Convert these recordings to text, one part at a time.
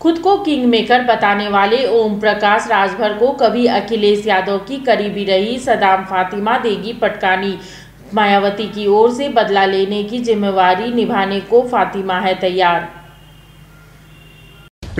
खुद को king maker बताने वाले ओम प्रकाश राजभर को कभी अखिलेश यादव की करीबी रही सदाम फातिमा देगी पटकानी। मायावती की ओर से बदला लेने की जिम्मेवारी निभाने को फातिमा है तैयार।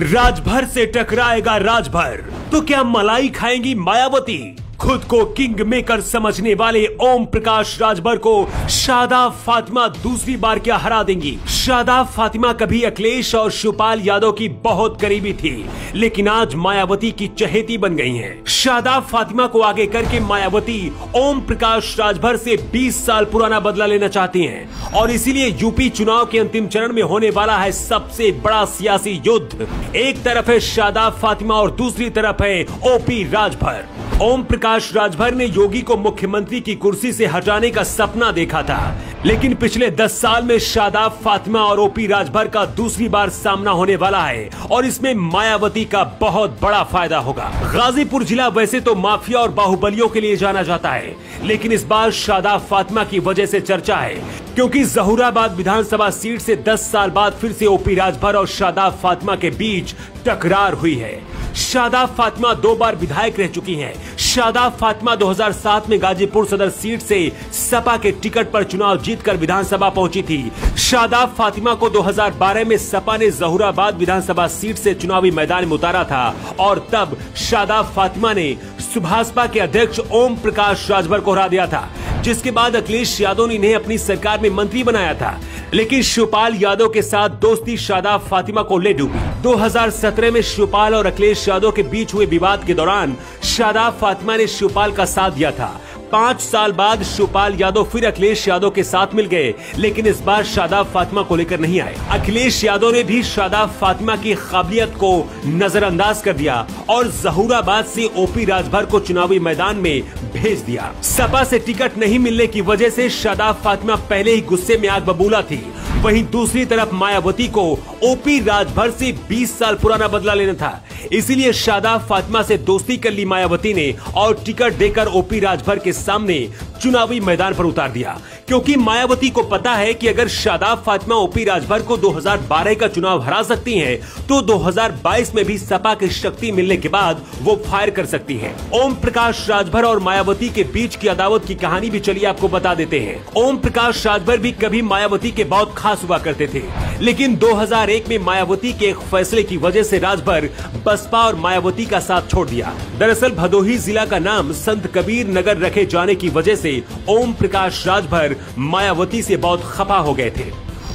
राजभर से टकराएगा राजभर तो क्या मलाई खाएंगी मायावती? खुद को किंग मेकर समझने वाले ओम प्रकाश राजभर को शादाब फातिमा दूसरी बार क्या हरा देंगी? शादाब फातिमा कभी अखिलेश और शिवपाल यादव की बहुत करीबी थी, लेकिन आज मायावती की चहेती बन गई हैं। शादाब फातिमा को आगे करके मायावती ओम प्रकाश राजभर से 20 साल पुराना बदला लेना चाहती हैं और इसीलिए यूपी चुनाव के अंतिम चरण में होने वाला है सबसे बड़ा सियासी युद्ध। एक तरफ है शादाब फातिमा और दूसरी तरफ है ओपी राजभर। ओम प्रकाश राजभर ने योगी को मुख्यमंत्री की कुर्सी से हटाने का सपना देखा था, लेकिन पिछले 10 साल में शादाब फातिमा और ओपी राजभर का दूसरी बार सामना होने वाला है और इसमें मायावती का बहुत बड़ा फायदा होगा। गाजीपुर जिला वैसे तो माफिया और बाहुबलियों के लिए जाना जाता है, लेकिन इस बार शादाब फातिमा की वजह से चर्चा है, क्योंकि जहूराबाद विधानसभा सीट से 10 साल बाद फिर से ओपी राजभर और शादाब फातिमा के बीच टकरार हुई है। शादाब फातिमा 2 बार विधायक रह चुकी हैं। शादाब फातिमा 2007 में गाजीपुर सदर सीट से सपा के टिकट पर चुनाव जीतकर विधानसभा पहुंची थी। शादाब फातिमा को 2012 में सपा ने जहूराबाद विधानसभा सीट से चुनावी मैदान में उतारा था और तब शादाब फातिमा ने सुभाषपा के अध्यक्ष ओम प्रकाश राजभर को हरा दिया था, जिसके बाद अखिलेश यादव ने इन्हें अपनी सरकार में मंत्री बनाया था। लेकिन शिवपाल यादव के साथ दोस्ती शादाब फातिमा को ले डूबी। 2017 में शिवपाल और अखिलेश यादव के बीच हुए विवाद के दौरान शादाब फातिमा ने शिवपाल का साथ दिया था। 5 साल बाद शिवपाल यादव फिर अखिलेश यादव के साथ मिल गए, लेकिन इस बार शादाब फातिमा को लेकर नहीं आए। अखिलेश यादव ने भी शादाब फातिमा की काबिलियत को नजरअंदाज कर दिया और जहूराबाद से ओपी राजभर को चुनावी मैदान में भेज दिया। सपा से टिकट नहीं मिलने की वजह से शादाब फातिमा पहले ही गुस्से में आग बबूला थी। वहीं दूसरी तरफ मायावती को ओपी राजभर से 20 साल पुराना बदला लेना था, इसीलिए शादाब फातिमा से दोस्ती कर ली मायावती ने और टिकट देकर ओपी राजभर के सामने चुनावी मैदान पर उतार दिया, क्योंकि मायावती को पता है कि अगर शादाब फातिमा ओपी राजभर को 2012 का चुनाव हरा सकती हैं, तो 2022 में भी सपा की शक्ति मिलने के बाद वो फायर कर सकती हैं। ओम प्रकाश राजभर और मायावती के बीच की अदावत की कहानी भी चलिए आपको बता देते हैं। ओम प्रकाश राजभर भी कभी मायावती के बहुत खास हुआ करते थे, लेकिन 2001 में मायावती के एक फैसले की वजह से राजभर बसपा और मायावती का साथ छोड़ दिया। दरअसल भदोही जिला का नाम संत कबीर नगर रखे जाने की वजह से ओम प्रकाश राजभर मायावती से बहुत खफा हो गए थे।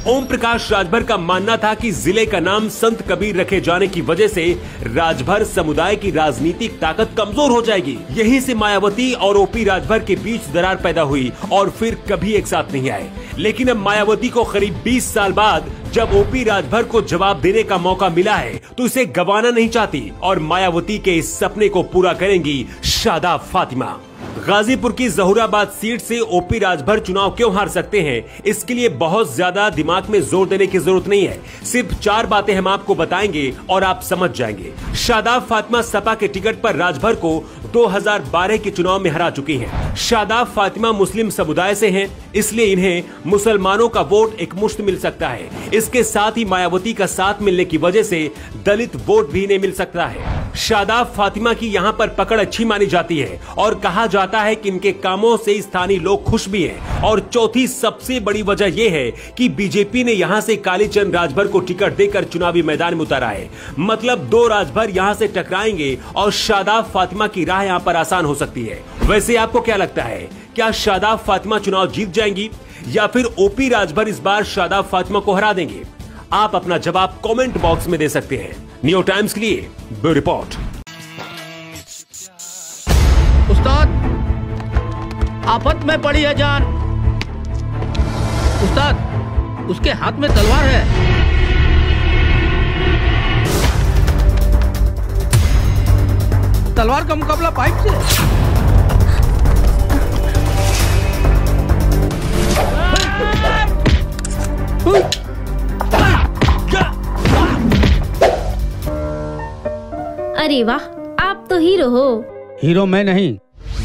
ओम प्रकाश राजभर का मानना था कि जिले का नाम संत कबीर रखे जाने की वजह से राजभर समुदाय की राजनीतिक ताकत कमजोर हो जाएगी। यहीं से मायावती और ओपी राजभर के बीच दरार पैदा हुई और फिर कभी एक साथ नहीं आए। लेकिन अब मायावती को करीब 20 साल बाद जब ओपी राजभर को जवाब देने का मौका मिला है, तो इसे गंवाना नहीं चाहती और मायावती के इस सपने को पूरा करेंगी शादाब फातिमा। गाजीपुर की जहूराबाद सीट से ओपी राजभर चुनाव क्यों हार सकते हैं, इसके लिए बहुत ज्यादा दिमाग में जोर देने की जरूरत नहीं है। सिर्फ 4 बातें हम आपको बताएंगे और आप समझ जाएंगे। शादाब फातिमा सपा के टिकट पर राजभर को 2012 के चुनाव में हरा चुकी हैं। शादाब फातिमा मुस्लिम समुदाय से हैं, इसलिए इन्हें मुसलमानों का वोट एकमुश्त मिल सकता है। इसके साथ ही मायावती का साथ मिलने की वजह से दलित वोट भी इन्हें मिल सकता है। शादाब फातिमा की यहाँ पर पकड़ अच्छी मानी जाती है और कहा जाता है कि इनके कामों से स्थानीय लोग खुश भी हैं। और चौथी सबसे बड़ी वजह यह है कि बीजेपी ने यहाँ से कालीचंद राजभर को टिकट देकर चुनावी मैदान में उतारा है। मतलब 2 राजभर यहाँ से टकराएंगे और शादाब फातिमा की राह यहाँ पर आसान हो सकती है। वैसे आपको क्या लगता है, क्या शादाब फातिमा चुनाव जीत जाएंगी या फिर ओपी राजभर इस बार शादाब फातिमा को हरा देंगे? आप अपना जवाब कमेंट बॉक्स में दे सकते हैं। न्यू टाइम्स के लिए ब्यूरो रिपोर्ट। उस्ताद, आफत में पड़ी है जान। उस्ताद, उसके हाथ में तलवार है। तलवार का मुकाबला पाइप से। अरे वाह, आप तो हीरो हो। हीरो मैं नहीं,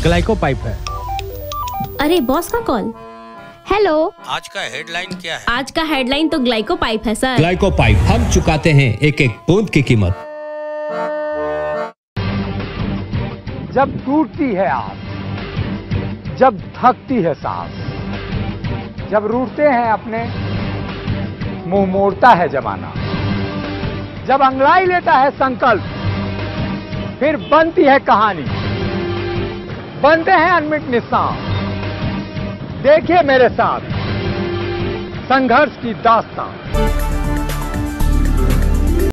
ग्लाइको पाइप है। अरे बॉस का कॉल। हेलो, आज का हेडलाइन क्या है? आज का हेडलाइन तो ग्लाइको पाइप है सर। ग्लाइको पाइप, हम चुकाते हैं एक एक बूंद की कीमत। जब टूटती है आस, जब थकती है सांस, जब रूठते हैं अपने, मुंह मोड़ता है जमाना, जब अंगड़ाई लेता है संकल्प, फिर बनती है कहानी, बनते हैं अनमिट निशान। देखिए मेरे साथ संघर्ष की दास्तान।